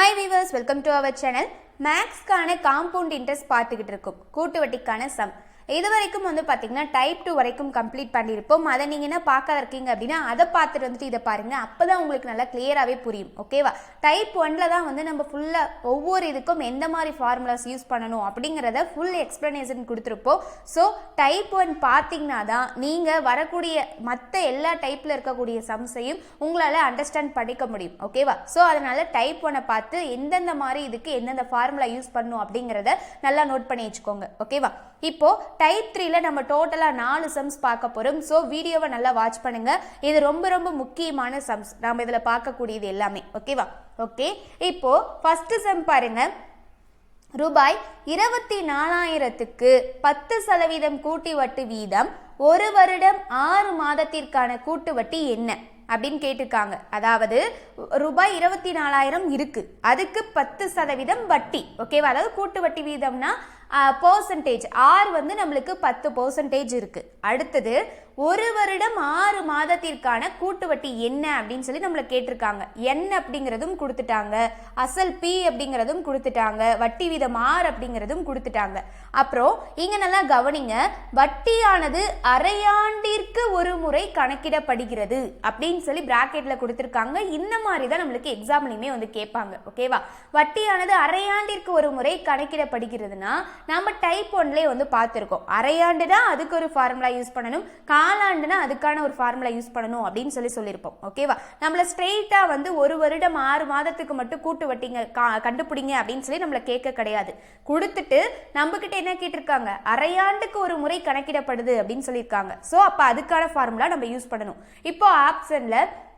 Hi viewers, welcome to our channel. Max கான compound interest பார்த்துக்கிட்டு இருக்கும் கூட்டு வட்டிக்கான sum. இது வரைக்கும் வந்து பாத்தீங்கன்னா டைப் 2 வரைக்கும் கம்ப்ளீட் பண்ணிருப்போம். அத நீங்க என்ன பார்க்க இருக்கீங்க அப்படினா அத பார்த்துட்டு வந்துட்டு இத பாருங்க. அப்பதான் உங்களுக்கு நல்லா கிளியராவே புரியும். ஓகேவா? டைப் 1ல தான் வந்து நம்ம ஃபுல்லா ஒவ்வொரு இதுக்கும் எந்த மாதிரி ஃபார்முலாஸ் யூஸ் பண்ணனும் அப்படிங்கறத ஃபுல் எக்ஸ்பிளனேஷன் கொடுத்திருப்போம். சோ டைப் 1 பாத்தீங்கன்னா தான் நீங்க வரக்கூடிய மத்த எல்லா டைப்ல இருக்கக்கூடிய சம்ஸையும் உங்களால அண்டர்ஸ்டாண்ட் பண்ணிக்க முடியும். ஓகேவா? சோ அதனால டைப் 1 பார்த்து எந்தெந்த மாதிரி இதுக்கு எந்தெந்த ஃபார்முலா யூஸ் பண்ணனும் அப்படிங்கறத நல்லா நோட் பண்ணி வெச்சுக்கோங்க. ஓகேவா? இப்போ டைப் 3ல நம்ம டோட்டலா 4 சம்ஸ் பார்க்க போறோம். சோ வீடியோவை நல்லா வாட்ச் பண்ணுங்க. இது ரொம்ப ரொம்ப முக்கியமான சம்ஸ். நாம இதல பார்க்க கூடியது எல்லாமே. ஓகேவா? ஓகே. இப்போ ஃபர்ஸ்ட் சம் பாருங்க. ரூபாய் 24,000க்கு 10% கூட்டி வட்டி வீதம் ஒரு வருடம் 6 மாதத்திற்கான கூட்டு வட்டி என்ன அப்படின்னு கேட்டிருக்காங்க. அதாவது ரூபாய் 24,000 இருக்கு, அதுக்கு 10% வட்டி. ஓகேவா? அதாவது கூட்டு வட்டி வீதம்னா பெர்சன்டேஜ் ஆர் வந்து நம்மளுக்கு 10% இருக்கு. அடுத்தது ஒரு வருடம் 6 மாதத்திற்கான கூட்டு வட்டி என்ன அப்படின்னு சொல்லி நம்மள கேட்டிருக்காங்க. n அப்படிங்கிறதும் கொடுத்துட்டாங்க, அசல் p அப்படிங்கிறதும் கொடுத்துட்டாங்க, வட்டி வீதம் ஆர் அப்படிங்கிறதும் கொடுத்துட்டாங்க. அப்புறம் இங்க நல்லா கவனிங்க, வட்டியானது அரையாண்டிற்கு ஒரு முறை கணக்கிடப்படுகிறது அப்படின்னு சொல்லி பிராக்கெட்ல கொடுத்திருக்காங்க. இந்த மாதிரி தான் நம்மளுக்கு எக்ஸாம்லயுமே வந்து கேட்பாங்க. ஓகேவா? வட்டியானது அரையாண்டிற்கு ஒரு முறை கணக்கிடப்படுகிறதுனா நம்ம டைப் 1ல வந்து பார்த்திருக்கோம். அரையாண்டுனா அதுக்கு ஒரு ஃபார்முலா யூஸ் பண்ணனும், காலாண்டுனா அதுக்கான ஒரு ஃபார்முலா யூஸ் பண்ணனும் அப்படின்னு சொல்லியிருப்போம். ஓகேவா? நம்மள ஸ்ட்ரெயிட்டா வந்து ஒரு வருடம் 6 மாதத்துக்கு மட்டும் கூட்டு வட்டிங்க கண்டுபிடிங்க அப்படின்னு சொல்லி நம்மள கேட்க கிடையாது. கொடுத்துட்டு நம்ம கிட்ட என்ன கேட்டிருக்காங்க, அரையாண்டுக்கு ஒரு முறை கணக்கிடப்படுது அப்படின்னு சொல்லியிருக்காங்க. சோ அப்ப அதுக்கான ஃபார்முலா நம்ம யூஸ் பண்ணணும். இப்போ ஆப்ஷன்ல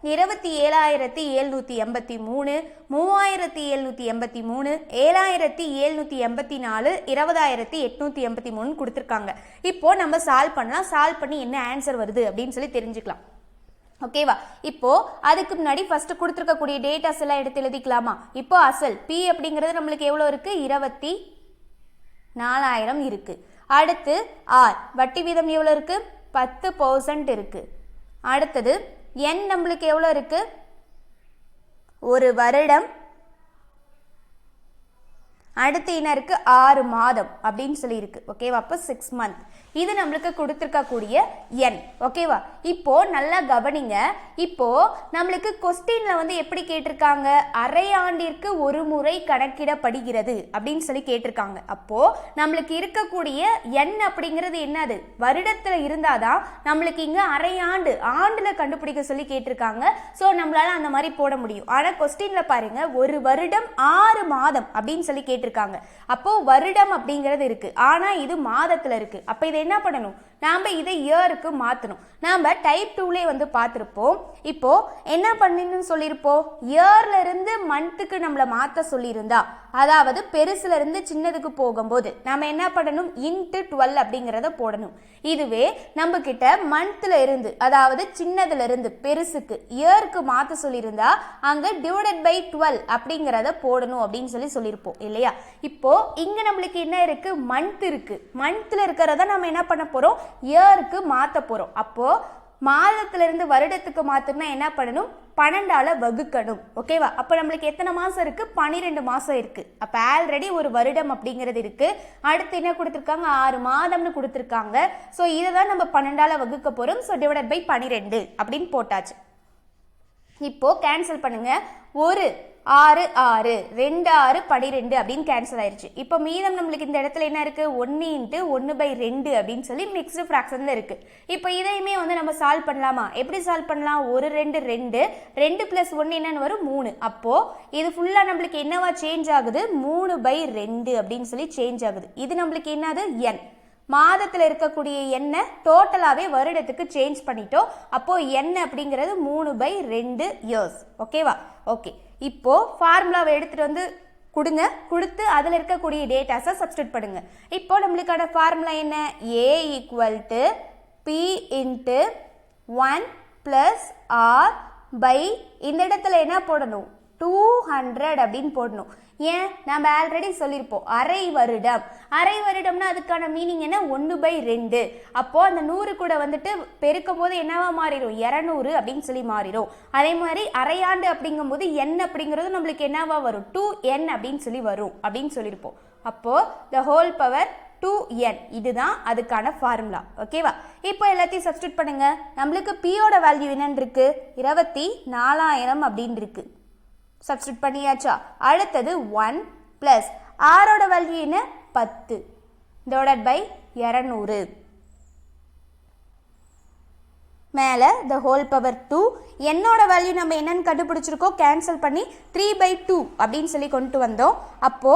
27,783, 3,783, 7,784, 20,883 கொடுத்திருக்காங்க. இப்போ நம்ம சால்வ் பண்ணலாம். சால்வ் பண்ணி என்ன ஆன்சர் வருது அப்படின்னு சொல்லி தெரிஞ்சுக்கலாம். ஓகேவா? இப்போ அதுக்கு முன்னாடி ஃபர்ஸ்ட் கொடுத்திருக்கக்கூடிய டேட்டாஸ் எல்லாம் எடுத்து எழுதிக்கலாமா? இப்போ அசல் p அப்படிங்கிறது நம்மளுக்கு எவ்வளவு இருக்கு? 24,000 இருக்கு. அடுத்து r வட்டி வீதம் எவ்வளவு இருக்கு? 10% இருக்கு. அடுத்தது n நம்மளுக்கு எவ்வளவு இருக்கு? ஒரு வருடம். அடுத்து என்ன இருக்கு? 6 மாதம் அப்படின்னு சொல்லி இருக்கு. ஓகேவா? அப்ப 6 மந்த். இது நம்மளுக்கு கொடுத்திருக்கக்கூடிய n. ஓகேவா? இப்போ நல்லா கவனிங்க. இப்போ நம்மளுக்கு क्वेश्चनல வந்து எப்படி கேட்டிருக்காங்க? அரையாண்டிற்கு ஒரு முறை கணக்கிடப்படுகிறது அப்படின்னு சொல்லி கேட்டிருக்காங்க. அப்போ நம்மளுக்கு இருக்கக்கூடிய n அப்படிங்கிறது என்னது? வருடத்துல இருந்தாதான் நம்மளுக்கு இங்க அரையாண்டு ஆண்டுல கண்டுபிடிக்க சொல்லி கேட்டிருக்காங்க. சோ நம்மளால அந்த மாதிரி போட முடியும். ஆனா क्वेश्चनல பாருங்க, ஒரு வருடம் 6 மாதம் அப்படின்னு சொல்லி கேட்டிருக்காங்க. அப்போ வருடம் அப்படிங்கிறது இருக்கு, ஆனா இது மாதத்துல இருக்கு. அப்ப இதை என்ன பண்ணணும்? நாம இதை இயருக்கு மாத்தணும். நாம டைப் 2ல வந்து பார்த்திருப்போம். இப்போ என்ன பண்ணணும்னு சொல்லியிருப்போம்? இயர்ல இருந்து மந்த்துக்கு நம்மள மாத்த சொல்லியிருந்தா, அதாவது பெருசுல இருந்து சின்னதுக்கு போகும்போது நாம என்ன பண்ணணும்? இன்ட்டு 12 அப்படிங்கிறத போடணும். இதுவே நம்ம கிட்ட மந்த்ல இருந்து, அதாவது சின்னதுல இருந்து பெருசுக்கு இயருக்கு மாத்த சொல்லியிருந்தா அங்க டிவைடட் பை 12 அப்படிங்கிறத போடணும் அப்படின்னு சொல்லியிருப்போம் இல்லையா? இப்போ இங்க நம்மளுக்கு என்ன இருக்கு? மந்த் இருக்கு. மந்த்ல இருக்கிறத நம்ம என்ன பண்ண போறோம்? இயருக்கு மாத்த போறோம். அப்போ மாதத்துல இருந்து வருடத்துக்கு மாத்தணும்னா என்ன பண்ணணும்? 12ஆல வகுக்கணும். ஓகேவா? அப்ப நம்மளுக்கு எத்தனை மாசம் இருக்கு? 12 மாசம் இருக்கு. அப்ப ஆல்ரெடி ஒரு வருடம் அப்படிங்கிறது இருக்கு. அடுத்து என்ன கொடுத்திருக்காங்க? 6 மாதம்னு கொடுத்திருக்காங்க. சோ இததான் நம்ம 12ஆல வகுக்க போறோம். சோ டிவைடட் பை 12 அப்படின்னு போட்டாச்சு. இப்போ கேன்சல் பண்ணுங்க. ஒரு 6 6 2 6 12 அப்படின்னு கேன்சல் ஆயிருச்சு. இப்போ மீதம் நம்மளுக்கு இந்த இடத்துல என்ன இருக்கு? 1 × 1/2 அப்படின்னு சொல்லி மிக்ஸ்டு ஃபிராக்ஷன்ல இருக்கு. இப்போ இதையுமே வந்து நம்ம சால்வ் பண்ணலாமா? எப்படி சால்வ் பண்ணலாம்? 1 2 2 2 + 1 என்னன்னு வரும்? 3. அப்போ இது ஃபுல்லா நம்மளுக்கு என்னவா சேஞ்ச் ஆகுது? 3/2 அப்படின்னு சொல்லி சேஞ்ச் ஆகுது. இது நம்மளுக்கு என்னது? n. மாதத்துல இருக்கக்கூடிய என்ன டோட்டலாவே வருடத்துக்கு சேஞ்ச் பண்ணிட்டோம். அப்போ n அப்படிங்கிறது 3/2 இயர்ஸ். ஓகேவா? ஓகே. இப்போ ஃபார்முலாவை எடுத்துட்டு வந்து கொடுங்க. கொடுத்து அதுல இருக்கக்கூடிய டேட்டாஸை சப்ஸ்டிட்யூட் பண்ணுங்க. இப்போ நம்மளுக்கான ஃபார்முலா என்ன? a = p × 1 + r by இந்த இடத்துல என்ன போடணும்? 200 அப்படின்னு போடணும். ஏன், நம்ம ஆல்ரெடி சொல்லியிருப்போம் அரை வருடம். அரை வருடம்னா அதுக்கான மீனிங் என்ன, 1/2. அப்போ அந்த 100 கூட வந்துட்டு பெருக்கும் போது என்னவா மாறிடும், 200 அப்படின்னு சொல்லி மாறிடும். அதே மாதிரி அரையாண்டு அப்படிங்கும் போது n அப்படிங்கிறது நம்மளுக்கு என்னவா வரும், 2n அப்படின்னு சொல்லி வரும் அப்படின்னு சொல்லியிருப்போம். அப்போ the whole power 2n, இதுதான் அதுக்கான ஃபார்முலா. ஓகேவா? இப்போ எல்லாத்தையும் சப்ஸ்டியூட் பண்ணுங்க. நம்மளுக்கு பியோட வேல்யூ என்னன்னு இருக்கு, 24,000 அப்படின்னு இருக்கு. சப்ஸ்டியூட் பண்ணியாச்சா? அடுத்தது 1 பிளஸ் ஆரோட வேல்யூ என்ன, 10 டிவைடட் பை 200 மேல the whole power 2. என்னோட வேல்யூ நம்ம என்னன்னு கண்டுபிடிச்சிருக்கோம், கேன்சல் பண்ணி 3/2 அப்படின்னு சொல்லி கொண்டு வந்தோம். அப்போ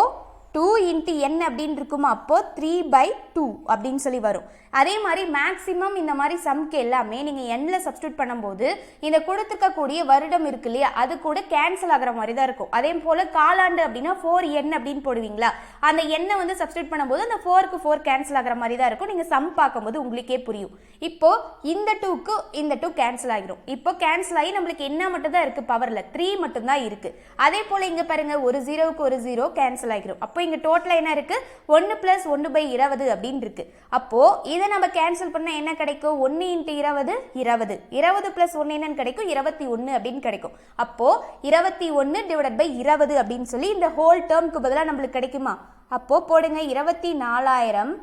2 into n அப்படின்னு இருக்குமா, அப்போ 3/2 அப்படின்னு சொல்லி வரும். அதே மாதிரி மேக்ஸிமம் இந்த மாதிரி சம்க்கு எல்லாமே நீங்கள் எண்ணில் சப்ஸ்டியூட் பண்ணும்போது இந்த கொடுத்துக்கக்கூடிய வருடம் இருக்கு இல்லையா, அது கூட கேன்சல் ஆகிற மாதிரி தான் இருக்கும். அதே போல் காலாண்டு அப்படின்னா 4n அப்படின்னு போடுவீங்களா, அந்த எண்ணை வந்து சப்ஸ்டியூட் பண்ணும்போது அந்த 4க்கு 4 கேன்சல் ஆகிற மாதிரி தான் இருக்கும். நீங்கள் சம் பார்க்கும்போது உங்களுக்கே புரியும். இப்போ இந்த 2க்கு இந்த 2 கேன்சல் ஆகிடும். இப்போ கேன்சல் ஆகி நம்மளுக்கு என்ன மட்டும் தான் இருக்குது, பவரில் 3 மட்டும் தான் இருக்குது. அதே போல் இங்கே பாருங்க, ஒரு 0க்கு ஒரு 0 கேன்சல் ஆகிடும். அப்போ இங்கே டோட்டலாக என்ன இருக்குது, 1 + 1/20 அப்படின்னு இருக்குது. அப்போது இதை நம்ம கேன்சல் பண்ணால் என்ன கிடைக்கும், 1 × 20 20 20 + 1 என்னன்னு கிடைக்கும், 21 அப்படின்னு கிடைக்கும். அப்போது 21 / 20 அப்படின்னு சொல்லி இந்த ஹோல் டேர்முக்கு பதிலாக நம்மளுக்கு கிடைக்குமா? அப்போது போடுங்க 24,000.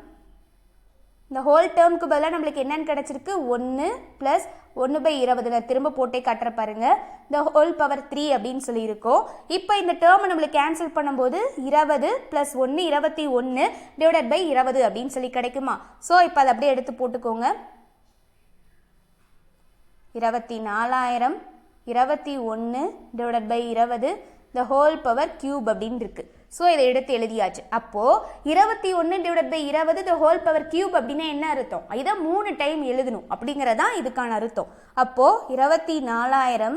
இந்த ஹோல் டேர்முக்கு பதிலாக நம்மளுக்கு என்னன்னு கிடைச்சிருக்கு, 1 + 1/20. நான் திரும்ப போட்டே காட்டுற பாருங்க, இந்த ஹோல் பவர் 3 அப்படின்னு சொல்லி இருக்கும். இப்போ இந்த டேர்மை நம்மளுக்கு கேன்சல் பண்ணும்போது 20 + 1 21 / 20 அப்படின்னு சொல்லி கிடைக்குமா? ஸோ இப்போ அதை அப்படியே எடுத்து போட்டுக்கோங்க. 24,000 21 / 20 the whole power cube அப்படின்னு இருக்கு. ஸோ இதை எடுத்து எழுதியாச்சு. அப்போ 21 / 20 the whole power cube அப்படின்னா என்ன அர்த்தம், இதை 3 டைம் எழுதணும் அப்படிங்கிறதான் இதுக்கான அர்த்தம். அப்போ 24,000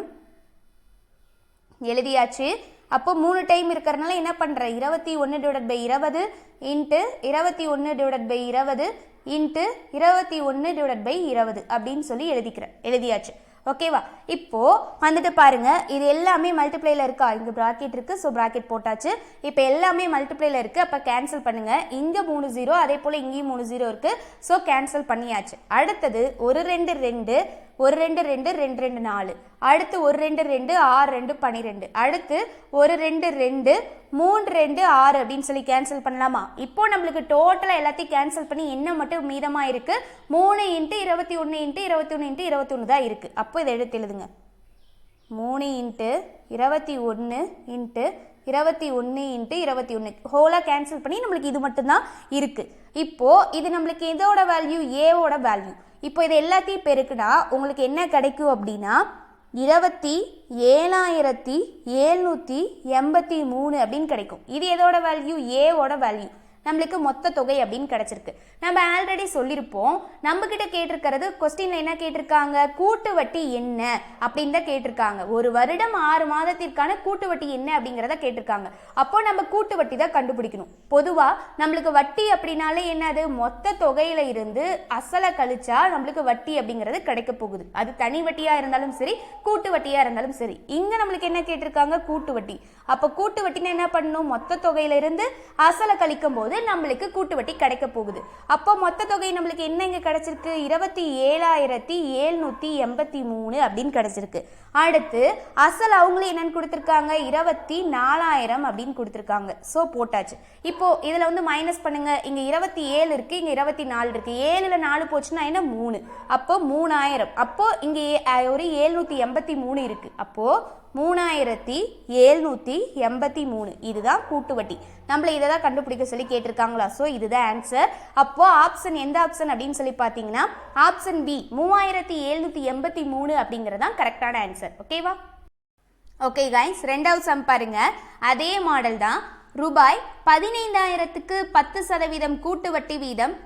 எழுதியாச்சு. அப்போ 3 டைம் இருக்கிறதுனால என்ன பண்ணுற, 21 / 20 இன்ட்டு 21 / 20 இன்ட்டு 21 / 20 அப்படின்னு சொல்லி எழுதியாச்சு. ஓகேவா? இப்போ வந்துட்டு பாருங்க, இது எல்லாமே மல்டிப்ளைல இருக்கா, இங்க பிராக்கெட் இருக்கு. ஸோ பிராக்கெட் போட்டாச்சு. இப்போ எல்லாமே மல்டிப்ளைல இருக்கு. அப்போ கேன்சல் பண்ணுங்க. இங்க 3 0, அதே போல இங்கேயும் 3 0 இருக்கு. ஸோ கேன்சல் பண்ணியாச்சு. அடுத்தது 1 2 2 1 2 2 2 2 4, அடுத்து 1 2 2 6 2 12, அடுத்து 1 2 2 3 2 6 அப்படின்னு சொல்லி கேன்சல் பண்ணலாமா? இப்போ நம்மளுக்கு டோட்டலாக எல்லாத்தையும் கேன்சல் பண்ணி என்ன மட்டும் மீதமாக இருக்கு, 3 × 21 × 21 × 21 தான் இருக்கு. அப்போ இதை எடுத்து எழுதுங்க. 3 × 21 × 21 × 21 ஹோலாக கேன்சல் பண்ணி நம்மளுக்கு இது மட்டும்தான் இருக்கு. இப்போ இது நம்மளுக்கு இதோட வேல்யூ, ஏவோட வேல்யூ. இப்போ இது எல்லாத்தையும் பெருக்குனா உங்களுக்கு என்ன கிடைக்கும் அப்படின்னா 27,783 அப்படின்னு கிடைக்கும். இது எதோட வேல்யூ, ஏவோட வேல்யூ. நம்மளுக்கு மொத்த தொகை அப்படின்னு கிடைச்சிருக்கு. நம்ம ஆல்ரெடி சொல்லியிருப்போம், நம்ம கிட்ட கேட்டிருக்கிறது கொஸ்டின்ல என்ன கேட்டிருக்காங்க, கூட்டு வட்டி என்ன அப்படின்னு தான் கேட்டிருக்காங்க. ஒரு வருடம் 6 மாதத்திற்கான கூட்டு வட்டி என்ன அப்படிங்கிறத கேட்டிருக்காங்க. அப்போ நம்ம கூட்டு வட்டி தான் கண்டுபிடிக்கணும். பொதுவா நம்மளுக்கு வட்டி அப்படின்னாலே என்னது, மொத்த தொகையில இருந்து அசலை கழிச்சா நம்மளுக்கு வட்டி அப்படிங்கிறது கிடைக்க போகுது. அது தனி வட்டியா இருந்தாலும் சரி, கூட்டு வட்டியா இருந்தாலும் சரி. இங்க நம்மளுக்கு என்ன கேட்டிருக்காங்க, கூட்டு வட்டி. அப்போ கூட்டு வட்டின்னு என்ன பண்ணணும், மொத்த தொகையில இருந்து அசலை கழிக்கும் போது நம்மளுக்கு கூட்டு வட்டி கிடைக்க போகுது. அப்போ மொத்த தொகை நம்மளுக்கு என்ன இங்க கிடைச்சிருக்கு, 27,783 அப்படின்னு கிடைச்சிருக்கு. அடுத்து அசல் அவங்களே என்னன்னு கொடுத்துருக்காங்க, 24,000 அப்படின்னு கொடுத்துருக்காங்க. ஸோ போட்டாச்சு. இப்போ இதுல வந்து மைனஸ் பண்ணுங்க. இங்க 27 இருக்கு, இங்க 24 இருக்கு. 7ல் 4 போச்சுன்னா என்ன, 3. அப்போ 3,000. அப்போ இங்க ஒரு 783 இருக்கு. அப்போ 3,783 இதுதான் கூட்டு வட்டி. நம்மள இதை தான் கண்டுபிடிக்க சொல்லி கேட்டிருக்காங்களா? ஸோ இதுதான் ஆன்சர். அப்போ ஆப்ஷன் எந்த ஆப்ஷன் அப்படின்னு சொல்லி பார்த்தீங்கன்னா ஆப்ஷன் பி 3,783 அப்படிங்கிறதான் கரெக்டான ஆன்சர். ஓகேவா? ஓகே கைஸ், ரெண்டாவது சம் பாருங்க. அதே மாடல் தான். ரூபாய் 15,000க்கு 10% கூட்டு வட்டி வீதம்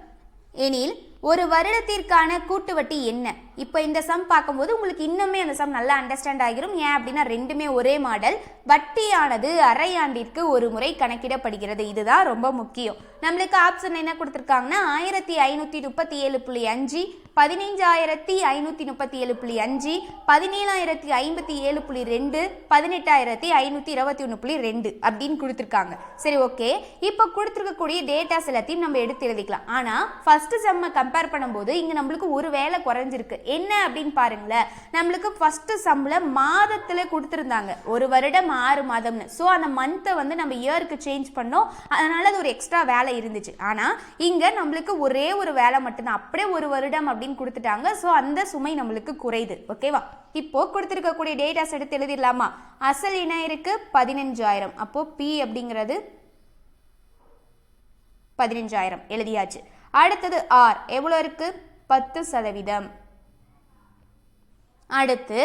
எனில் ஒரு வருடத்திற்கான கூட்டு வட்டி என்ன? இப்போ இந்த சம் பார்க்கும்போது உங்களுக்கு இன்னுமே அந்த சம் நல்லா அண்டர்ஸ்டாண்ட் ஆகிரும். ஏன் அப்படின்னா ரெண்டுமே ஒரே மாடல். வட்டியானது அரையாண்டிற்கு ஒரு முறை கணக்கிடப்படுகிறது. இதுதான் ரொம்ப முக்கியம். நம்மளுக்கு ஆப்ஷன் என்ன கொடுத்துருக்காங்கன்னா 1537.5, 15,537.5, 17,057.2, 18,521.2 அப்படின்னு கொடுத்துருக்காங்க. சரி, ஓகே. இப்போ கொடுத்துருக்கக்கூடிய டேட்டாஸ் எல்லாத்தையும் நம்ம எடுத்து எழுதிக்கலாம். ஆனால் ஃபர்ஸ்ட் சம்மை கம்பேர் பண்ணும்போது இங்கே நம்மளுக்கு ஒரு வேலை குறைஞ்சிருக்கு. என்ன அப்படின்னு பாருங்களேன். நம்மளுக்கு ஃபர்ஸ்ட் சம்மில் மாதத்தில் கொடுத்துருந்தாங்க, ஒரு வருடம் 6 மாதம்னு. ஸோ அந்த மந்த்தை வந்து நம்ம இயருக்கு சேஞ்ச் பண்ணோம். அதனால அது ஒரு எக்ஸ்ட்ரா வேலை இருந்துச்சு. ஆனால் இங்கே நம்மளுக்கு ஒரே ஒரு வேலை மட்டும்தான், அப்படியே ஒரு வருடம் அப்படின்னு கொடுத்துட்டாங்க. ஸோ அந்த சுமை நம்மளுக்கு குறையுது. ஓகேவா? இப்போ கொடுத்துருக்கக்கூடிய டேட்டாஸ் எடுத்து எழுதிடலாமா? அசல் என்ன இருக்கு? 15,000. அப்போ பி அப்படிங்கிறது 15,000 எழுதியாச்சு. அடுத்தது ஆர் எவ்வளோ இருக்கு? 10%. அடுத்து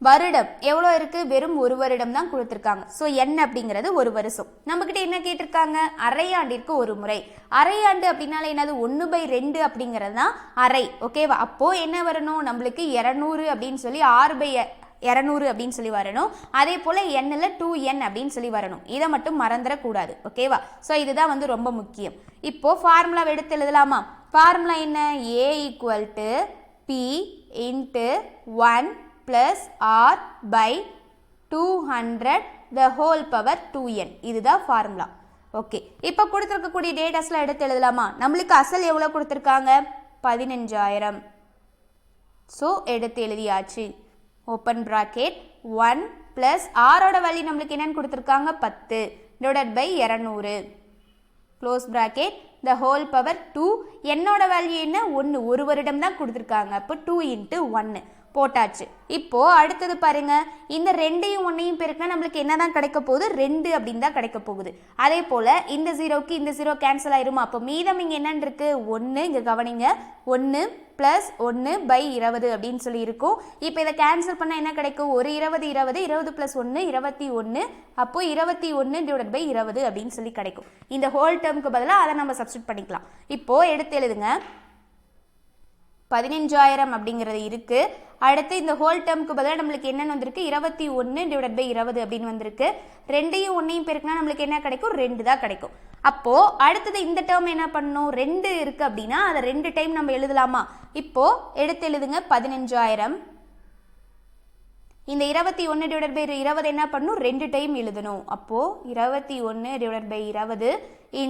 வருடம் எவ்வளோ இருக்கு? வெறும் ஒரு வருடம் தான் கொடுத்துருக்காங்க. ஸோ என்ன அப்படிங்கிறது ஒரு வருஷம். நம்மக்கிட்ட என்ன கேட்டிருக்காங்க? அரையாண்டிற்கு ஒரு முறை. அரையாண்டு அப்படின்னால என்னது? 1/2 அப்படிங்கிறது தான் அரை. ஓகேவா? அப்போ என்ன வரணும்? நம்மளுக்கு 200 அப்படின்னு சொல்லி 6/200 அப்படின்னு சொல்லி வரணும். அதே போல் எண்ணில் 2n அப்படின்னு சொல்லி வரணும். இதை மட்டும் மறந்துடக்கூடாது. ஓகேவா? ஸோ இதுதான் வந்து ரொம்ப முக்கியம். இப்போ ஃபார்முலாவை எடுத்து எழுதலாமா? ஃபார்முலா என்ன? A = P × 1 plus r by 200 the whole power 2n. இதுதான் ஃபார்முலா. ஓகே. இப்போ கொடுத்துருக்கக்கூடிய டேட்டாஸ்லாம் எடுத்து எழுதலாமா? நம்மளுக்கு அசல் எவ்வளோ கொடுத்துருக்காங்க? 15,000. ஸோ எடுத்து எழுதியாச்சு. ஓப்பன் ப்ராக்கெட் 1 plus ஆரோட வேல்யூ நம்மளுக்கு என்னன்னு கொடுத்துருக்காங்க? 10 divided by 200 close bracket the whole power 2. என்னோட வேல்யூ என்ன? 1. ஒரு வருடம் தான் கொடுத்துருக்காங்க. அப்போ 2 × 1 போட்டாச்சு. இப்போ அடுத்தது பாருங்க, இந்த 2யும் 1யும் பெருக்கினா நம்மளுக்கு என்னதான் கிடைக்க போகுது? 2 அப்படின்னு தான் கிடைக்க போகுது. அதே போல இந்த 0க்கு இந்த 0 கேன்சல் ஆயிருமா? அப்போ மீதம் இங்கே என்னன்னு இருக்கு? 1. இங்கே கவனிங்க, 1 + 1/20 அப்படின்னு சொல்லி இருக்கும். இப்போ இதை கேன்சல் பண்ணால் என்ன கிடைக்கும்? ஒரு 20 20 20 + 1 21. அப்போ 21/20 அப்படின்னு சொல்லி கிடைக்கும். இந்த ஹோல் டேர்முக்கு பதிலாக அதை நம்ம சப்ஸ்டிட் பண்ணிக்கலாம். இப்போ எடுத்து எழுதுங்க. 15,000 அப்படிங்கிறது இருக்கு. அடுத்து இந்த ஹோல் டேர்முக்கு பதிலாக நம்மளுக்கு என்னன்னு வந்திருக்கு? 21/20 அப்படின்னு வந்திருக்கு. 2யும் 1யும் பெருக்கினா நம்மளுக்கு என்ன கிடைக்கும்? 2 தான் கிடைக்கும். அப்போ அடுத்தது இந்த டேர்ம் என்ன பண்ணணும்? 2 இருக்கு அப்படின்னா அதை 2 டைம் நம்ம எழுதலாமா? இப்போ எடுத்து எழுதுங்க. 15,000 இந்த 21/20 என்ன பண்ணணும்? 2 டைம் எழுதணும். அப்போ 21/20 ×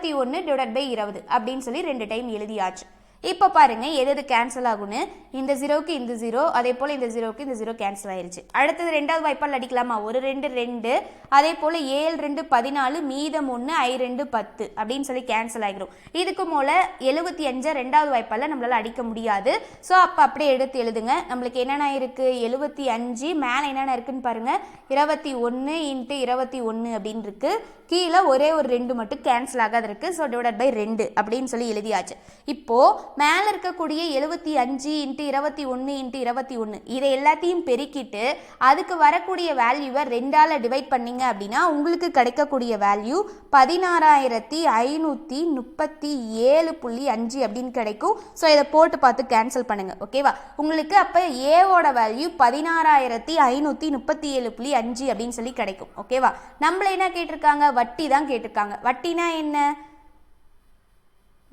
21/20 அப்படின்னு சொல்லி 2 டைம் எழுதியாச்சு. இப்போ பாருங்க எது கேன்சல் ஆகுன்னு. இந்த 0க்கு இந்த 0, அதே போல் இந்த 0க்கு இந்த 0 கேன்சல் ஆயிருச்சு. அடுத்தது ரெண்டாவது வாய்ப்பால் அடிக்கலாமா? ஒரு 2 2, அதே போல் 7 2 14, மீதம் 1 I 2 10 அப்படின்னு சொல்லி கேன்சல் ஆகிரும். இதுக்கு மேலே 75 ரெண்டாவது வாய்ப்பால் நம்மளால் அடிக்க முடியாது. ஸோ அப்போ அப்படியே எடுத்து எழுதுங்க. நம்மளுக்கு என்னென்ன இருக்குது? 75 மேலே என்னென்ன இருக்குன்னு பாருங்கள். 21 × 21 அப்படின்னு இருக்குது. கீழே ஒரே ஒரு 2 மட்டும் கேன்சல் ஆகாது இருக்குது. ஸோ டிவைடட் பை 2 அப்படின்னு சொல்லி எழுதியாச்சு. இப்போது மேலே இருக்கக்கூடிய 75 × 21 × 21 இதை எல்லாத்தையும் பெருக்கிட்டு அதுக்கு வரக்கூடிய வேல்யூவை 2ஆல் டிவைட் பண்ணிங்க அப்படின்னா உங்களுக்கு கிடைக்கக்கூடிய வேல்யூ 16,537.5 அப்படின்னு கிடைக்கும். ஸோ இதை போட்டு பார்த்து கேன்சல் பண்ணுங்கள். ஓகேவா? உங்களுக்கு அப்போ ஏவோட வேல்யூ 16,537.5 அப்படின்னு சொல்லி கிடைக்கும். ஓகேவா? நம்மள என்ன கேட்டிருக்காங்க? வட்டி தான் கேட்டிருக்காங்க. வட்டினா என்ன?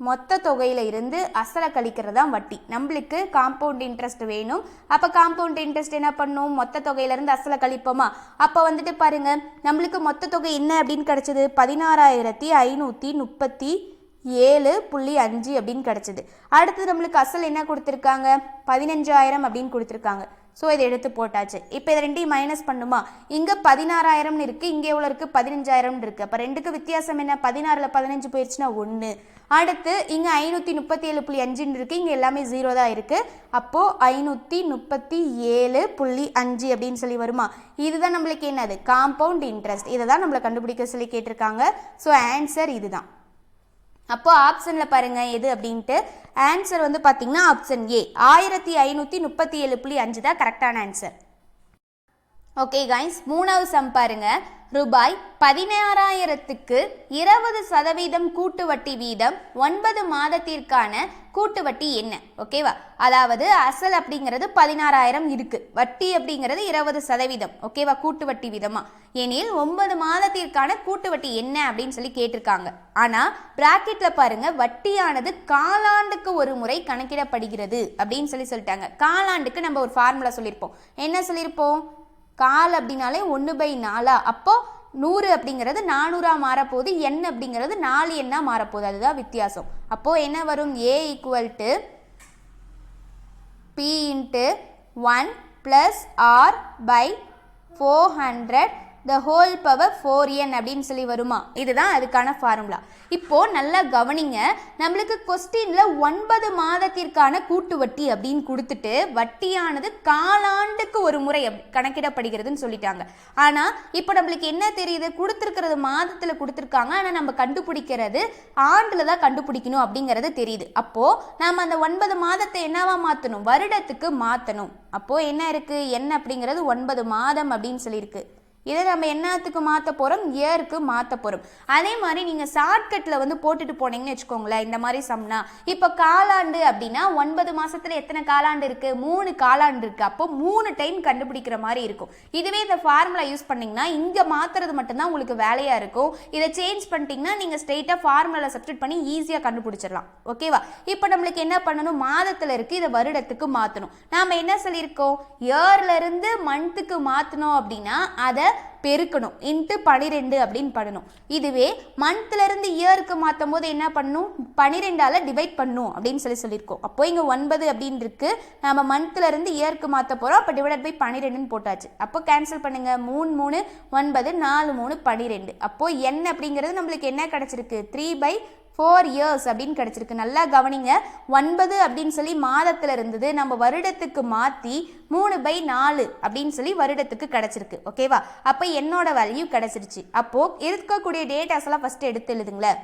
மொத்த தொகையில் இருந்து அசலை கழிக்கிறது தான் வட்டி. நம்மளுக்கு காம்பவுண்ட் இன்ட்ரெஸ்ட் வேணும். அப்போ காம்பவுண்ட் இன்ட்ரெஸ்ட் என்ன பண்ணும்? மொத்த தொகையிலேருந்து அசலை கழிப்போமா? அப்போ வந்துட்டு பாருங்க, நம்மளுக்கு மொத்த தொகை என்ன அப்படின்னு கிடைச்சது? 16,537.5 அப்படின்னு கிடைச்சது. அடுத்தது நம்மளுக்கு அசல் என்ன கொடுத்துருக்காங்க? 15,000 அப்படின்னு கொடுத்துருக்காங்க. ஸோ இதை எடுத்து போட்டாச்சு. இப்போ இதை ரெண்டையும் மைனஸ் பண்ணுமா? இங்கே 16,000 இருக்குது, இங்கே எவ்வளோ இருக்குது? 15,000 இருக்குது. அப்போ ரெண்டுக்கு வித்தியாசம் என்ன? 16ல் 15 போயிடுச்சுன்னா 1. அடுத்து இங்கே 537.5 இருக்குது, இங்கே எல்லாமே 0 தான் இருக்குது. அப்போது 537.5 அப்படின்னு சொல்லி வருமா? இதுதான் நம்மளுக்கு என்னது? Compound interest. இதை தான் நம்மளை கண்டுபிடிக்க சொல்லி கேட்டிருக்காங்க. ஸோ ஆன்சர் இதுதான். அப்போ ஆப்ஷனில் பாருங்கள் எது அப்படின்ட்டு. ஆன்சர் வந்து பார்த்தீங்கன்னா ஆப்ஷன் ஏ 1537.5 தான் கரெக்டான ஆன்சர். ஓகே கைஸ், மூணாவது சம் பாருங்க. ரூபாய் 16,000க்கு 20% கூட்டு வட்டி வீதம் 9 மாதத்திற்கான கூட்டு வட்டி என்ன? ஓகேவா, அதாவது அசல் அப்படிங்கிறது 16,000 இருக்கு, வட்டி அப்படிங்கிறது 20%, ஓகேவா, கூட்டு வட்டி வீதமா. எனில் 9 மாதத்திற்கான கூட்டு வட்டி என்ன அப்படின்னு சொல்லி கேட்டிருக்காங்க. ஆனா பிராக்கெட்ல பாருங்க, வட்டியானது காலாண்டுக்கு ஒரு முறை கணக்கிடப்படுகிறது அப்படின்னு சொல்லிட்டாங்க. காலாண்டுக்கு நம்ம ஒரு ஃபார்முலா சொல்லியிருப்போம். என்ன சொல்லியிருப்போம்? கால் அப்படின்னாலே 1/4. அப்போ 100 அப்படிங்கிறது 400 மாறப்போகுது, எண் அப்படிங்கிறது 4 எண்ணா மாறப்போகுது, அதுதான் வித்தியாசம். அப்போ என்ன வரும்? A = P × 1 + R / 400 the whole power 4n அப்படின்னு சொல்லி வருமா? இதுதான் அதுக்கான ஃபார்முலா. இப்போ நல்லா கவனிங்க, நம்மளுக்கு கொஸ்டின்ல 9 மாதத்திற்கான கூட்டு வட்டி அப்படின்னு கொடுத்துட்டு வட்டியானது காலாண்டுக்கு ஒரு முறை கணக்கிடப்படுகிறதுன்னு சொல்லிட்டாங்க. ஆனா இப்போ நம்மளுக்கு என்ன தெரியுது? கொடுத்துருக்கிறது மாதத்துல கொடுத்துருக்காங்க, ஆனா நம்ம கண்டுபிடிக்கிறது ஆண்டுல தான் கண்டுபிடிக்கணும் அப்படிங்கிறது தெரியுது. அப்போ நம்ம அந்த 9 மாதத்தை என்னவா மாற்றணும்? வருடத்துக்கு மாற்றணும். அப்போ என்ன இருக்கு? என்ன அப்படிங்கிறது 9 மாதம் அப்படின்னு சொல்லியிருக்கு. இதை நம்ம என்னத்துக்கு மாற்ற போகிறோம்? இயருக்கு மாற்ற போகிறோம். அதே மாதிரி நீங்கள் ஷார்ட்கட்டில் வந்து போட்டுட்டு போனீங்கன்னு வச்சுக்கோங்களேன், இந்த மாதிரி சம்னா. இப்போ காலாண்டு அப்படின்னா 9 மாதத்தில் எத்தனை காலாண்டு இருக்குது? 3 காலாண்டு இருக்குது. அப்போ 3 டைம் கண்டுபிடிக்கிற மாதிரி இருக்கும். இதுவே இந்த ஃபார்முலா யூஸ் பண்ணிங்கன்னா இங்கே மாற்றுறது மட்டும்தான் உங்களுக்கு வேலையாக இருக்கும். இதை சேஞ்ச் பண்ணிட்டீங்கன்னா நீங்கள் ஸ்ட்ரெயிட்டாக ஃபார்முலாவில் சப்ஸ்டிட் பண்ணி ஈஸியாக கண்டுபிடிச்சிடலாம். ஓகேவா? இப்போ நம்மளுக்கு என்ன பண்ணணும்? மாதத்தில் இருக்குது, இதை வருடத்துக்கு மாற்றணும். நாம் என்ன சொல்லியிருக்கோம்? இயர்லேருந்து மந்த்துக்கு மாற்றணும் அப்படின்னா அதை பெருக்கணும், இன்ட்டு 12 அப்படின்னு பண்ணணும். இதுவே மந்த்ல இருந்து இயருக்கு மாற்றும் போது என்ன பண்ணணும்? 12ஆல டிவைட் பண்ணணும் அப்படின்னு சொல்லியிருக்கோம். அப்போ இங்கே 9 அப்படின்னு இருக்கு, நம்ம மந்த்ல இருந்து இயருக்கு மாற்ற போகிறோம். அப்போ டிவைட் பை 12ன்னு போட்டாச்சு. அப்போ கேன்சல் பண்ணுங்க. 3 3 9, 4 3 12. அப்போ n அப்படிங்கிறது நம்மளுக்கு என்ன கிடைச்சிருக்கு? 3/4 இயர்ஸ் அப்படின்னு கிடைச்சிருக்கு. நல்லா கவனிங்க, 9 அப்படின்னு சொல்லி மாதத்துல இருந்தது, நம்ம வருடத்துக்கு மாற்றி 3/4 அப்படின்னு சொல்லி வருடத்துக்கு கிடைச்சிருக்கு. ஓகேவா? அப்போ என்னோட வேல்யூ கிடைச்சிருச்சு. அப்போ இருக்கக்கூடிய டேட்டாஸ் எல்லாம் ஃபர்ஸ்ட் எடுத்து எழுதுங்களேன்.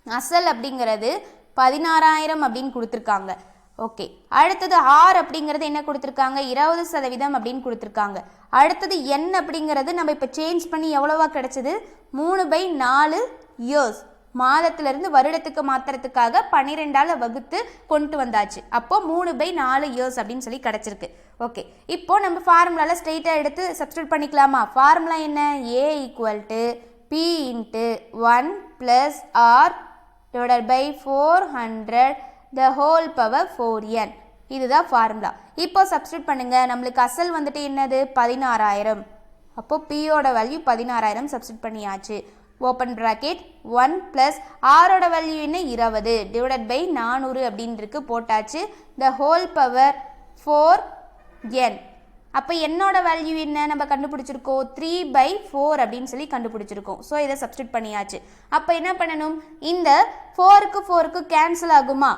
அசல் அப்படிங்கிறது 16,000 அப்படின்னு கொடுத்துருக்காங்க. ஓகே, அடுத்தது ஆர் அப்படிங்கிறது என்ன கொடுத்துருக்காங்க? 20% அப்படின்னு கொடுத்துருக்காங்க. அடுத்தது n அப்படிங்கிறது நம்ம இப்போ சேஞ்ச் பண்ணி எவ்வளவா கிடைச்சது? 3/4 இயர்ஸ். மாதத்திலிருந்து வருடத்துக்கு மாத்திரத்துக்காக 12ஆல வகுத்து கொண்டு வந்தாச்சு. அப்போ 3/4 இயர்ஸ் அப்படின்னு சொல்லி கிடைச்சிருக்கு. ஓகே, இப்போ நம்ம ஃபார்முலால ஸ்ட்ரெயிட்டா எடுத்து சப்ஸ்டிட்யூட் பண்ணிக்கலாமா? ஃபார்முலா என்ன? A = P × 1 + R / 400 the whole power 4n. இதுதான் ஃபார்முலா. இப்போ சப்ஸ்டிட்யூட் பண்ணுங்க. நம்மளுக்கு அசல் வந்துட்டு என்னது? 16,000. அப்போ Pயோட வேல்யூ 16,000 சப்ஸ்டிட்யூட் பண்ணியாச்சு. ஓப்பன் ப்ராக்கெட் 1 + ஆரோட வேல்யூ என்ன? 20 / 400 அப்படின்னு இருக்கு, போட்டாச்சு. the whole power 4n. அப்போ என்னோட வேல்யூ என்ன நம்ம கண்டுபிடிச்சிருக்கோம்? 3/4 அப்படின்னு சொல்லி கண்டுபிடிச்சிருக்கோம். ஸோ இதை சப்ஸ்டிட்யூட் பண்ணியாச்சு. அப்போ என்ன பண்ணணும்? இந்த 4க்கு 4க்கு கேன்சல் ஆகுமா?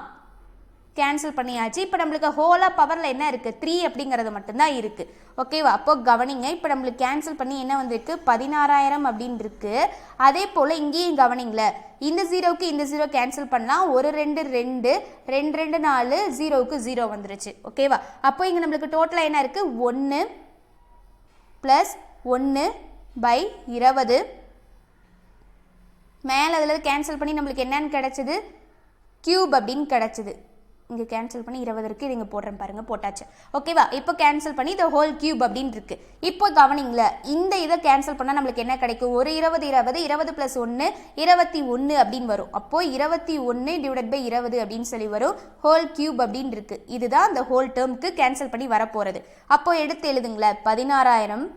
கேன்சல் பண்ணியாச்சு. இப்போ நம்மளுக்கு ஹோலாக பவரில் என்ன இருக்குது? 3 அப்படிங்கிறது மட்டும்தான் இருக்குது. ஓகேவா? அப்போ கவனிங்க, இப்போ நம்மளுக்கு கேன்சல் பண்ணி என்ன வந்திருக்கு? 16,000 அப்படின்னு இருக்கு. அதே போல் இங்கேயும் கவனிங்கள, இந்த 0க்கு இந்த 0 கேன்சல் பண்ணலாம். 1 2 2 2 2 4 0க்கு 0 வந்துருச்சு. ஓகேவா? அப்போ இங்கே நம்மளுக்கு டோட்டலாக என்ன இருக்குது? 1 + 1/20. மேலே அதில் கேன்சல் பண்ணி நம்மளுக்கு என்னன்னு கிடச்சிது? கியூப் அப்படின்னு கிடச்சிது. இங்கே கேன்சல் பண்ணி 20 இருக்குது, இது இங்கே போடுறேன் பாருங்கள், போட்டாச்சு. ஓகேவா? இப்போ கேன்சல் பண்ணி த ஹோல் கியூப் அப்படின்னு இருக்கு. இப்போ கவனிங்கள, இந்த இதை கேன்சல் பண்ணால் நம்மளுக்கு என்ன கிடைக்கும்? ஒரு 20 20 20 + 1 21 அப்படின்னு வரும். அப்போ 21 / 20 அப்படின்னு சொல்லி வரும். ஹோல் கியூப் அப்படின்னு இருக்கு. இதுதான் அந்த ஹோல் டேர்முக்கு கேன்சல் பண்ணி வரப்போகிறது. அப்போ எடுத்து எழுதுங்களேன். 16,000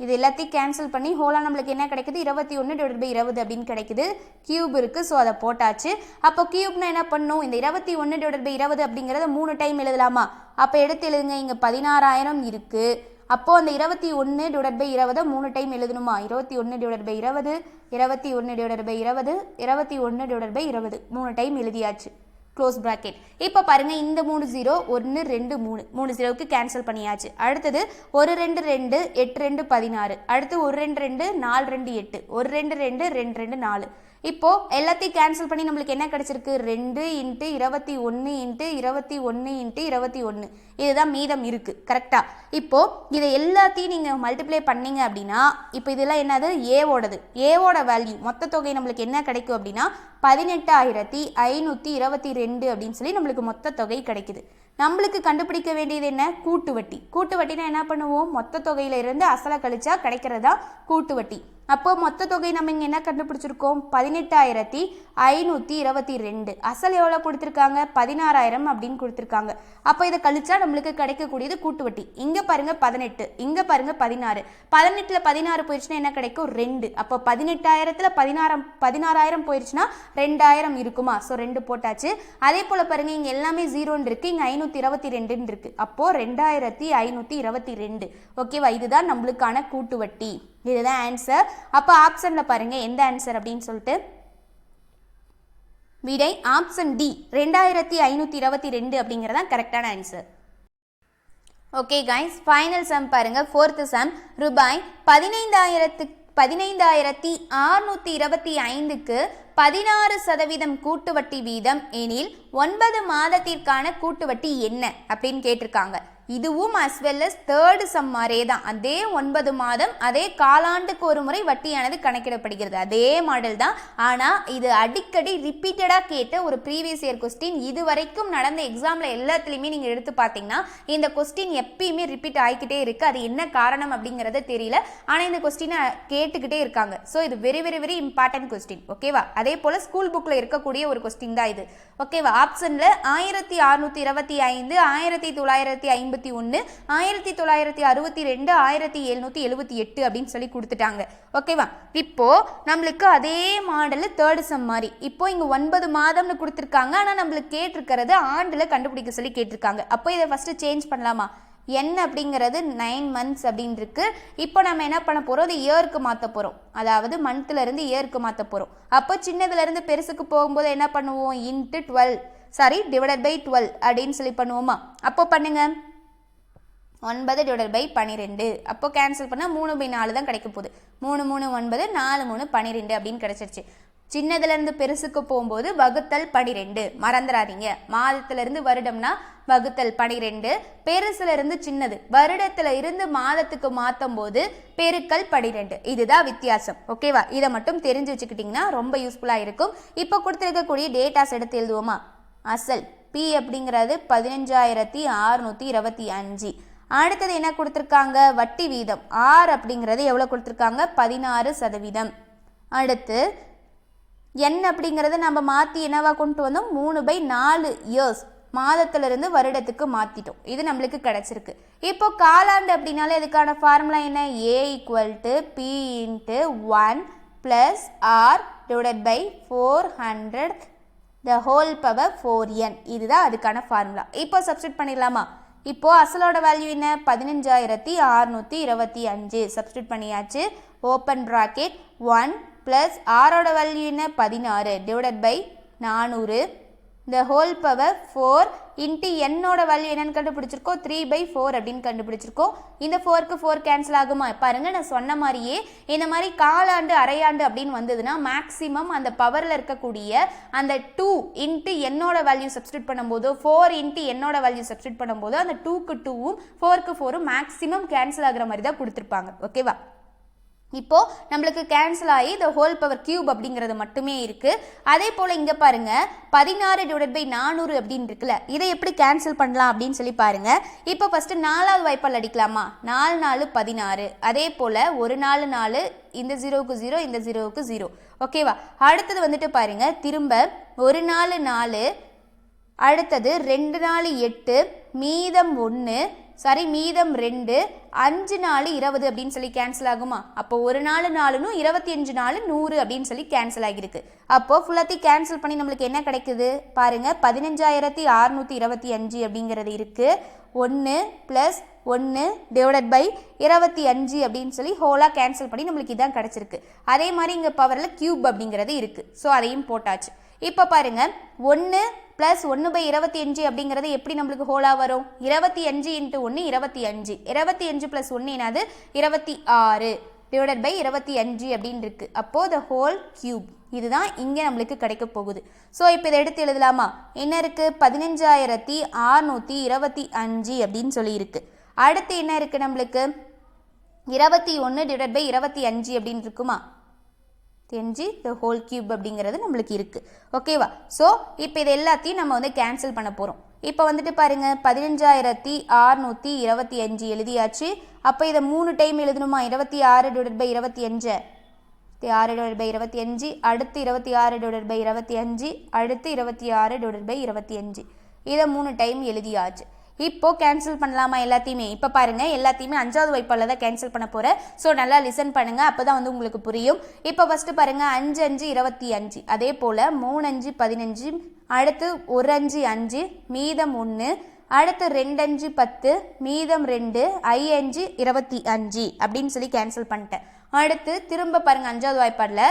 இது எல்லாத்தையும் கேன்சல் பண்ணி ஹோலாக நம்மளுக்கு என்ன கிடைக்குது? 21 / 20 அப்படின்னு கிடைக்குது. கியூப் இருக்குது, ஸோ அதை போட்டாச்சு. அப்போ கியூப்னா என்ன பண்ணும்? இந்த 21 / 20 அப்படிங்கிறத 3 டைம் எழுதலாமா? அப்போ எடுத்து எழுதுங்க. இங்கே 16,000 இருக்குது. அப்போது அந்த 21 / 20 3 டைம் எழுதணுமா? 21 / 20 21 / 20 21 / 20 3 டைம் எழுதியாச்சு. Close bracket. இப்போ பாருங்கள் இந்த 3 0 1 2 3 3 0க்கு கேன்சல் பண்ணியாச்சு. அடுத்தது 1 2 2 8 2 16. அடுத்து 1 2 2 4 2 8 1 2 2 2 2 4. இப்போ எல்லாத்தையும் கேன்சல் பண்ணி நம்மளுக்கு என்ன கிடைச்சிருக்கு 2 × 21 × 21 × 21. இதுதான் மீதம் இருக்கு. கரெக்டா? இப்போ இதை எல்லாத்தையும் நீங்க மல்டிப்ளை பண்ணீங்க அப்படின்னா இப்போ இதெல்லாம் என்னது ஏவோடது. ஏவோட வேல்யூ மொத்த தொகை நம்மளுக்கு என்ன கிடைக்கும் அப்படின்னா 18,522 அப்படின்னு சொல்லி நம்மளுக்கு மொத்த தொகை கிடைக்குது. நம்மளுக்கு கண்டுபிடிக்க வேண்டியது என்ன? கூட்டு வட்டி. கூட்டு வட்டினா என்ன பண்ணுவோம்? மொத்த தொகையில இருந்து அசலை கழிச்சா கிடைக்கிறதா கூட்டு வட்டி. அப்போ மொத்த தொகை நம்ம இங்கே என்ன கண்டுபிடிச்சிருக்கோம்? 18,522. அசல் எவ்வளோ கொடுத்துருக்காங்க? 16,000 அப்படின்னு கொடுத்துருக்காங்க. அப்போ இதை கழிச்சா நம்மளுக்கு கிடைக்கக்கூடியது கூட்டு வட்டி. இங்கே பாருங்க 18, இங்கே பாருங்க 16. 18ல் 16 போயிடுச்சுன்னா என்ன கிடைக்கும்? 2. அப்போ 18,000ல் 16,000 போயிடுச்சுன்னா 2,000 இருக்குமா? ஸோ 2 போட்டாச்சு. அதே போல் பாருங்க இங்கே எல்லாமே 0 இருக்கு, இங்கே 522 இருக்கு. அப்போ 2,522. ஓகேவா? இதுதான் நம்மளுக்கான கூட்டு வட்டி. இதுதான் ஆன்சர். அப்போ ஆப்ஷன்ல பாருங்க எந்த ஆன்சர் அப்படின்னு சொல்லிட்டு விடை ஆப்ஷன் டி 2,522 அப்படிங்கிறதான் கரெக்டான answer. Okay guys, final sum பாருங்க. 4th some. ரூபாய் 15,625க்கு 16% கூட்டு வட்டி வீதம் எனில் 9 மாதத்திற்கான கூட்டு வட்டி என்ன அப்படின்னு கேட்டிருக்காங்க. இதுவும் as well as third sum மாதிரியே தான். அதே 9 மாதம் அதே காலாண்டுக்கு ஒரு முறை வட்டியானது கணக்கிடப்படுகிறது. அதே மாடல் தான். ஆனால் இது அடிக்கடி ரிப்பீட்டடாக கேட்ட ஒரு ப்ரீவியஸ் இயர் கொஸ்டின். இது வரைக்கும் நடந்த எக்ஸாமில் எல்லாத்துலேயுமே நீங்கள் எடுத்து பார்த்தீங்கன்னா இந்த கொஸ்டின் எப்பயுமே ரிப்பீட் ஆகிக்கிட்டே இருக்குது. அது என்ன காரணம் அப்படிங்கிறது தெரியல. ஆனால் இந்த கொஸ்டினை கேட்டுக்கிட்டே இருக்காங்க. ஸோ இது very very very important question. ஓகேவா? அதே போல் ஸ்கூல் புக்கில் இருக்கக்கூடிய ஒரு கொஸ்டின் தான் இது. ஓகேவா? ஆப்ஷனில் 1625, 1951, 1962, 1778 அப்படின்னு சொல்லி கொடுத்துட்டாங்க. ஓகேவா? இப்போ நம்மளுக்கு அதே மாடல் தேர்ட் சம் மாதிரி. இப்போ இங்க 9 மாதம்னு கொடுத்துருக்காங்க. ஆனால் நம்மளுக்கு கேட்டிருக்கிறது ஆண்டில் கண்டுபிடிக்க சொல்லி கேட்டிருக்காங்க. அப்போ இதை ஃபர்ஸ்ட் சேஞ்ச் பண்ணலாமா? n அப்படிங்கிறது 9 months அப்படின்னு இருக்கு. இப்போ நம்ம என்ன பண்ண போறோம்? அது இயருக்கு மாற்ற போறோம். அதாவது மந்த்ல இருந்து இயருக்கு மாற்ற போறோம். அப்போ சின்னதுல இருந்து பெருசுக்கு போகும்போது என்ன பண்ணுவோம்? டிவைடட் பை 12 அப்படின்னு சொல்லி பண்ணுவோமா? அப்போ பண்ணுங்க 9/12. அப்போ கேன்சல் பண்ணால் 3/4 தான் கிடைக்க போகுது. 3 3 9, 4 3 12 அப்படின்னு கிடைச்சிருச்சு. சின்னதுலேருந்து பெருசுக்கு போகும்போது வகுத்தல் 12 மறந்துடாதீங்க. மாதத்திலிருந்து வருடம்னா வகுத்தல் 12, பெருசுலேருந்து சின்னது வருடத்துல இருந்து மாதத்துக்கு மாற்றும் போது பெருக்கல் 12. இதுதான் வித்தியாசம். ஓகேவா? இதை மட்டும் தெரிஞ்சு வச்சுக்கிட்டிங்கன்னா ரொம்ப யூஸ்ஃபுல்லாக இருக்கும். இப்போ கொடுத்துருக்கக்கூடிய டேட்டாஸ் எடுத்து எழுதுவோமா? அசல் பி அப்படிங்கிறது 15,625. அடுத்தது என்ன கொடுத்துருக்காங்க? வட்டி வீதம் ஆர் அப்படிங்கிறது எவ்வளோ கொடுத்துருக்காங்க? 16%. அடுத்து n அப்படிங்கிறத நம்ம மாற்றி என்னவா கொண்டு வந்தோம்? 3/4 இயர்ஸ் மாதத்திலிருந்து வருடத்துக்கு மாற்றிட்டோம். இது நம்மளுக்கு கிடைச்சிருக்கு. இப்போ காலாண்டு அப்படின்னாலே இதுக்கான ஃபார்முலா என்ன? A = P × 1 + R / 400 the whole power 4n. இதுதான் அதுக்கான ஃபார்முலா. இப்போ சப்ஸ்டிட் பண்ணிடலாமா? இப்போ அசலோட வேல்யூ என்ன? 15,625. சப்ஸ்டிட் பண்ணியாச்சு. ஓப்பன் ப்ராக்கெட் 1 + ஆரோட வேல்யூ என்ன? 16 / 400 the whole power 4 இன்ட்டு என்னோட வேல்யூ என்னன்னு கண்டுபிடிச்சிருக்கோம்? 3/4 அப்படின்னு கண்டுபிடிச்சிருக்கோம். இந்த 4க்கு 4 கேன்சல் ஆகுமா? பாருங்க, நான் சொன்ன மாதிரியே இந்த மாதிரி காலாண்டு அரையாண்டு அப்படின்னு வந்ததுன்னா மேக்ஸிமம் அந்த பவரில் இருக்கக்கூடிய அந்த 2 இன்ட்டு என்னோட வேல்யூ சப்ஸ்டியூட் பண்ணும்போது 4 இன்ட்டு என்னோட வேல்யூ சப்ஸ்டியூட் பண்ணும்போது அந்த 2க்கு 2ம் 4க்கு 4ம் மேக்ஸிமம் கேன்சல் ஆகிற மாதிரி தான் கொடுத்துருப்பாங்க. ஓகேவா? இப்போ நம்மளுக்கு கேன்சல் ஆகி the whole power cube அப்படிங்கிறது மட்டுமே இருக்கு. அதே போல இங்க பாருங்க 16 / 400 அப்படின்னு இருக்குல்ல, இதை எப்படி கேன்சல் பண்ணலாம் அப்படின்னு சொல்லி பாருங்க. இப்போ ஃபர்ஸ்ட் 4வது வாய்ப்பால் அடிக்கலாமா? 4 4 16. அதே போல 1 4 4, இந்த 0க்கு 0, இந்த 0க்கு 0. ஓகேவா? அடுத்தது வந்துட்டு பாருங்க, திரும்ப 1 4 4, அடுத்தது 2 4 8, மீதம் 1, மீதம் 2, 5 4 20 அப்படின்னு சொல்லி கேன்சல் ஆகுமா? அப்போ 1 4 4னும் 25 4 100 அப்படின்னு சொல்லி கேன்சல் ஆகிருக்கு. அப்போ ஃபுல்லாத்தையும் கேன்சல் பண்ணி நம்மளுக்கு என்ன கிடைக்குது பாருங்க? 15,625 அப்படிங்கிறது இருக்கு. 1 + 1 / 25 அப்படின்னு சொல்லி ஹோலாக கேன்சல் பண்ணி நம்மளுக்கு இதான் கிடைச்சிருக்கு. அதே மாதிரி இங்கே பவரில் கியூப் அப்படிங்கிறது இருக்கு. ஸோ அதையும் போட்டாச்சு. இப்போ பாருங்க 1 + 1/25 அப்படிங்கிறது எப்படி நம்மளுக்கு ஹோலாக வரும்? 25 × 1 25. 25 + 1 என்னது 26 / 25 அப்படின்னு இருக்கு. அப்போ the whole cube இதுதான் இங்கே நம்மளுக்கு கிடைக்க போகுது. ஸோ இப்போ இதை எடுத்து எழுதலாமா? என்ன இருக்கு? 15625 அப்படின்னு சொல்லியிருக்கு. அடுத்து என்ன இருக்கு நம்மளுக்கு? 21 / 25 அப்படின்னு இருக்குமா? 5 the whole cube அப்படிங்கிறது நம்மளுக்கு இருக்கு. ஓகேவா? ஸோ இப்போ இது எல்லாத்தையும் நம்ம வந்து கேன்சல் பண்ண போகிறோம். இப்போ வந்துட்டு பாருங்க 15625 எழுதியாச்சு. அப்போ இதை 3 டைம் எழுதணுமா? 26 / 25 6/25, அடுத்து 26/25, அடுத்து 26/25. இதை 3 டைம் எழுதியாச்சு. இப்போ கேன்சல் பண்ணலாமா எல்லாத்தையுமே? இப்போ பாருங்க எல்லாத்தையுமே 5வது வாய்ப்பால் தான் கேன்சல் பண்ண போகிறேன். ஸோ நல்லா லிசன் பண்ணுங்க, அப்போ தான் வந்து உங்களுக்கு புரியும். இப்போ ஃபஸ்ட்டு பாருங்க 5 5 25, அதே போல் 3 5 15, அடுத்து 1 5 5, மீதம் 1, அடுத்து 2 5 10, மீதம் 2, I 5 25 அப்படின்னு சொல்லி கேன்சல் பண்ணிட்டேன். அடுத்து திரும்ப பாருங்க 5வது வாய்ப்பாடில்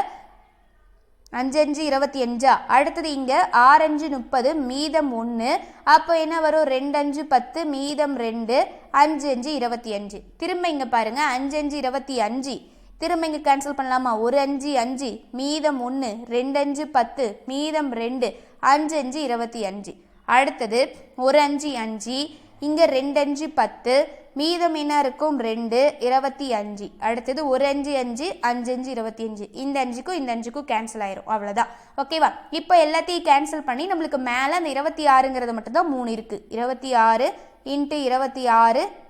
5 5 25, அடுத்தது இங்கே 6 5 30, மீதம் 1, அப்போ என்ன வரும்? 2 5 10, மீதம் 2, 5 5 25. திரும்ப இங்கே பாருங்க 5 5 25, திரும்ப இங்கே கேன்சல் பண்ணலாமா? 1 5 5, மீதம் 1, 2 5 10, மீதம் 2, 5 5 25. அடுத்தது 1 5 5, இங்கே 2 5 10, மீதம் என்ன இருக்கும்? 2 25. அடுத்தது 1 5 5, 5 5 25. இந்த 5க்கும் இந்த 5க்கும் கேன்சல் ஆயிரும். அவ்வளோதான். ஓகேவா? இப்போ எல்லாத்தையும் கேன்சல் பண்ணி நம்மளுக்கு மேலே அந்த 26ங்கிறது மட்டும்தான் 3 இருக்கு. 26 × 26 ×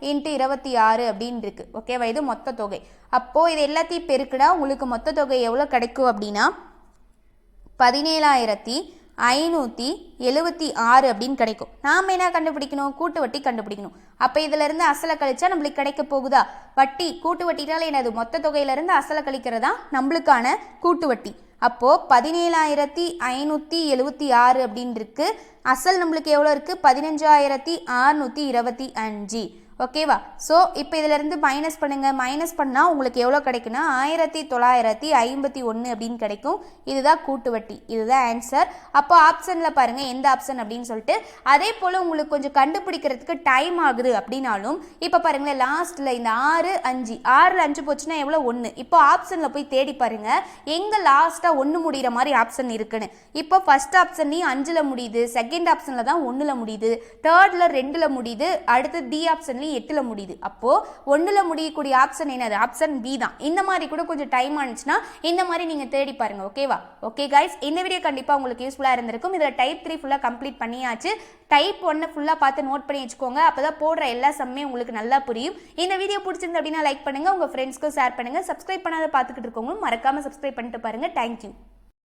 26 அப்படின்னு இருக்கு. ஓகேவா? இது மொத்த தொகை. அப்போ இது எல்லாத்தையும் பெருக்குனா உங்களுக்கு மொத்த தொகை எவ்வளோ கிடைக்கும் அப்படின்னா 17576 அப்படின்னு கிடைக்கும். நாம் என்ன கண்டுபிடிக்கணும்? கூட்டு வட்டி கண்டுபிடிக்கணும். அப்போ இதிலிருந்து அசலை கழிச்சா நம்மளுக்கு கிடைக்க போகுதா? வட்டி கூட்டு வட்டினால என்னது? மொத்த தொகையிலிருந்து அசலை கழிக்கிறதா நம்மளுக்கான கூட்டு வட்டி. அப்போது 17576 அப்படின்னு இருக்கு. அசல் நம்மளுக்கு எவ்வளோ இருக்குது? 15625. ஓகேவா? ஸோ இப்போ இதிலிருந்து மைனஸ் பண்ணுங்கள். மைனஸ் பண்ணால் உங்களுக்கு எவ்வளோ கிடைக்குன்னா 1951 அப்படின்னு கிடைக்கும். இதுதான் கூட்டு வட்டி. இதுதான் ஆன்சர். அப்போ ஆப்ஷனில் பாருங்கள் எந்த ஆப்ஷன் அப்படின்னு சொல்லிட்டு. அதே போல் உங்களுக்கு கொஞ்சம் கண்டுபிடிக்கிறதுக்கு டைம் ஆகுது அப்படின்னாலும் இப்போ பாருங்களேன் லாஸ்ட்டில் இந்த 6 5 6ல் 5 போச்சுன்னா எவ்வளோ? 1. இப்போ ஆப்ஷனில் போய் தேடி பாருங்கள் எங்கே லாஸ்ட்டாக 1 முடிகிற மாதிரி ஆப்ஷன் இருக்குன்னு. இப்போ ஃபஸ்ட் ஆப்ஷன்லையும் 5ல் முடியுது, செகண்ட் ஆப்ஷனில் தான் 1ல் முடியுது, தேர்டில் 2ல் முடியுது, அடுத்து டி ஆப்ஷன் 8ல் முடியுது. அப்போ 1ல் முடியக்கூடிய ஆப்ஷன் என்னது? ஆப்ஷன் பி தான். இந்த மாதிரி கூட கொஞ்சம் டைம் ஆனிச்சுன்னா இந்த மாதிரி நீங்க தேடி பாருங்க. ஓகேவா? ஓகே கைஸ், இந்த வீடியோ கண்டிப்பா உங்களுக்கு யூஸ்ஃபுல்லா இருந்திருக்கும். இதுல டைப் 3 ஃபுல்லா கம்ப்ளீட் பண்ணியாச்சு. டைப் 1 ஃபுல்லா பார்த்து நோட் பண்ணி வச்சுக்கோங்க. அப்பதான் போடுற எல்லா சம்மே உங்களுக்கு நல்லா புரியும். இந்த வீடியோ பிடிச்சிருந்து அப்படின்னா லைக் பண்ணுங்க, உங்க ஃப்ரெண்ட்ஸ்க்கு ஷேர் பண்ணுங்க. சப்ஸ்கிரைப் பண்ணாத பார்த்துக்கிட்டு இருக்கவங்களும் மறக்காம சப்ஸ்கிரைப் பண்ணிட்டு பாருங்க. தேங்க்யூ.